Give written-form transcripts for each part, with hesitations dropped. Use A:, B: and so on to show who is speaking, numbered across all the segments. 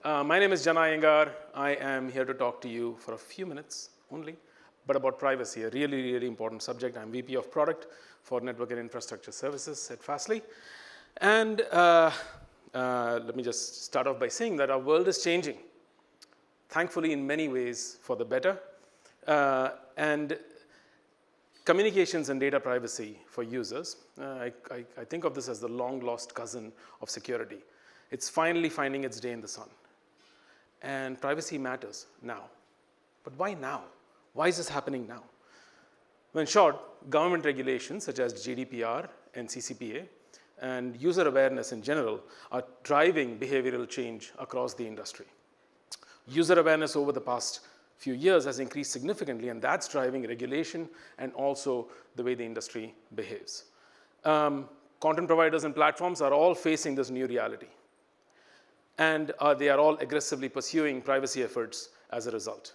A: My name is Jana Iyengar. I am here to talk to you for a few minutes only, but about privacy, a really, really important subject. I'm VP of Product for Network and Infrastructure Services at Fastly. And let me just start off by saying that our world is changing, thankfully in many ways for the better. And communications and data privacy for users, I think of this as the long-lost cousin of security. It's finally finding its day in the sun. And privacy matters now. But why now? Why is this happening now? Well, in short, government regulations such as GDPR and CCPA and user awareness in general are driving behavioral change across the industry. User awareness over the past few years has increased significantly, and that's driving regulation and also the way the industry behaves. Content providers and platforms are all facing this new reality. And they are all aggressively pursuing privacy efforts as a result.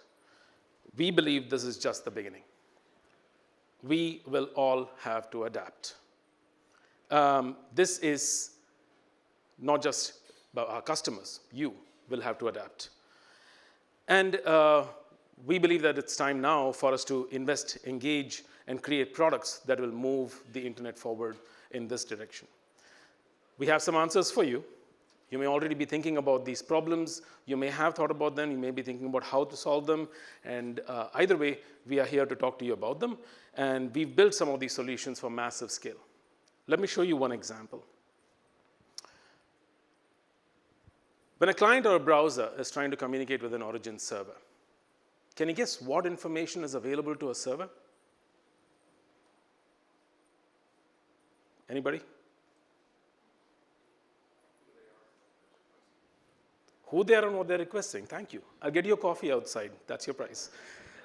A: We believe this is just the beginning. We will all have to adapt. This is not just about our customers. You will have to adapt. And we believe that it's time now for us to invest, engage, and create products that will move the internet forward in this direction. We have some answers for you. You may already be thinking about these problems. You may have thought about them. You may be thinking about how to solve them. And either way, we are here to talk to you about them. And we've built some of these solutions for massive scale. Let me show you one example. When a client or a browser is trying to communicate with an origin server, can you guess what information is available to a server? Anybody? Who they are and what they're requesting. Thank you. I'll get you a coffee outside. That's your price.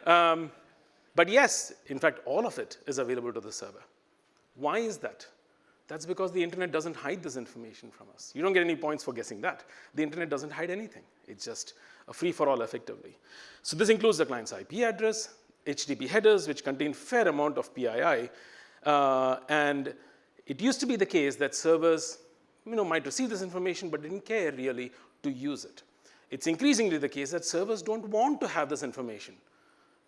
A: But yes, in fact, all of it is available to the server. Why is that? That's because the internet doesn't hide this information from us. You don't get any points for guessing that. The internet doesn't hide anything. It's just a free-for-all effectively. So this includes the client's IP address, HTTP headers, which contain a fair amount of PII. And it used to be the case that servers might receive this information but didn't care really to use it. It's increasingly the case that servers don't want to have this information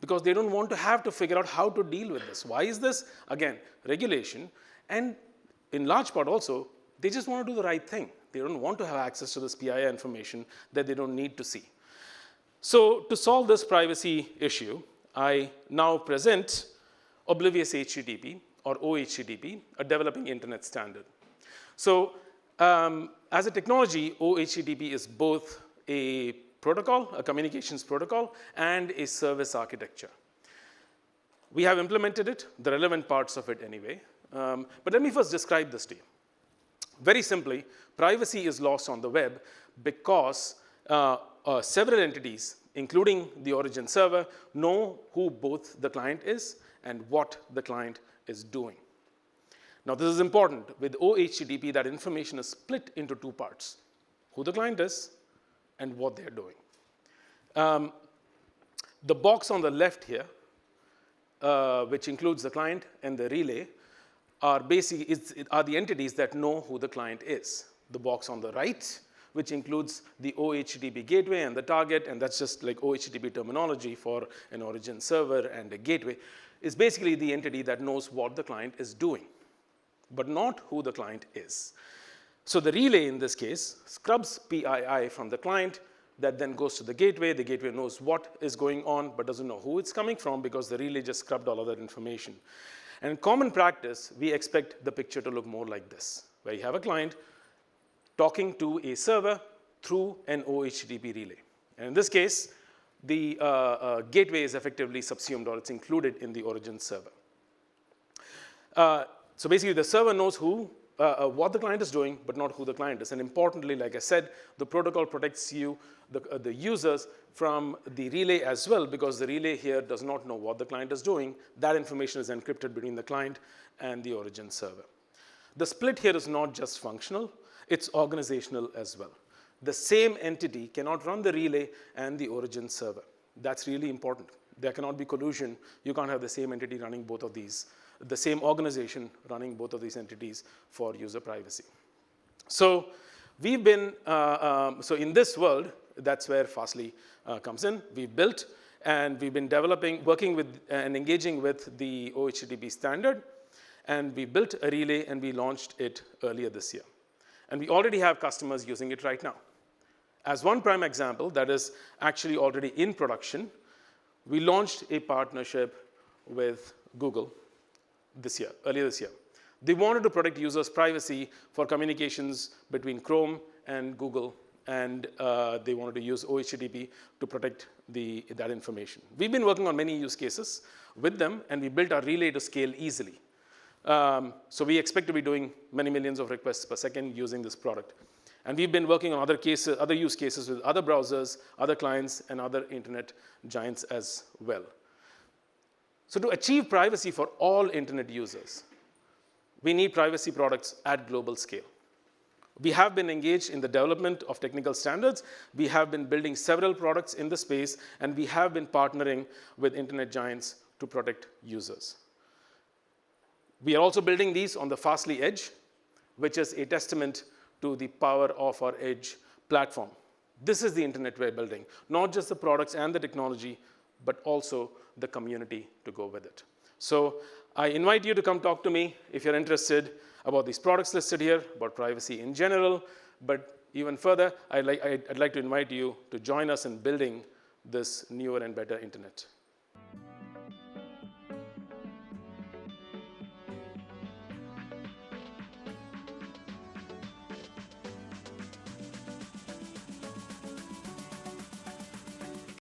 A: because they don't want to have to figure out how to deal with this. Why is this? Again, regulation. And in large part also, they just want to do the right thing. They don't want to have access to this PII information that they don't need to see. So to solve this privacy issue, I now present Oblivious HTTP, or OHTTP, a developing internet standard. So as a technology, OHTTP is both a protocol, a communications protocol, and a service architecture. We have implemented it, the relevant parts of it anyway. But let me first describe this to you. Very simply, privacy is lost on the web because several entities, including the origin server, know who both the client is and what the client is doing. Now, this is important. With OHTTP, that information is split into two parts: who the client is and what they're doing. The box on the left here, which includes the client and the relay, are the entities that know who the client is. The box on the right, which includes the OHTTP gateway and the target, and that's just like OHTTP terminology for an origin server and a gateway, is basically the entity that knows what the client is doing, but not who the client is. So the relay in this case scrubs PII from the client that then goes to the gateway. The gateway knows what is going on but doesn't know who it's coming from because the relay just scrubbed all of that information. And in common practice, we expect the picture to look more like this, where you have a client talking to a server through an OHTTP relay. And in this case, the gateway is effectively subsumed, or it's included in the origin server. So basically, the server knows what the client is doing, but not who the client is. And importantly, like I said, the protocol protects you, the users, from the relay as well, because the relay here does not know what the client is doing. That information is encrypted between the client and the origin server. The split here is not just functional, it's organizational as well. The same entity cannot run the relay and the origin server. That's really important. There cannot be collusion. You can't have the same entity running both of these, the same organization running both of these entities for user privacy. So we've been, so in this world, that's where Fastly comes in. We built and we've been developing, working with and engaging with the OHTTP standard. And we built a relay and we launched it earlier this year. And we already have customers using it right now. As one prime example that is actually already in production, we launched a partnership with Google earlier this year. They wanted to protect users' privacy for communications between Chrome and Google, and they wanted to use OHTTP to protect that information. We've been working on many use cases with them, and we built our relay to scale easily. So we expect to be doing many millions of requests per second using this product. And we've been working on other use cases with other browsers, other clients, and other internet giants as well. So to achieve privacy for all internet users, we need privacy products at global scale. We have been engaged in the development of technical standards. We have been building several products in the space, and we have been partnering with internet giants to protect users. We are also building these on the Fastly Edge, which is a testament to the power of our Edge platform. This is the internet we're building, not just the products and the technology, but also the community to go with it. So I invite you to come talk to me if you're interested about these products listed here, about privacy in general. But even further, I'd like to invite you to join us in building this newer and better internet.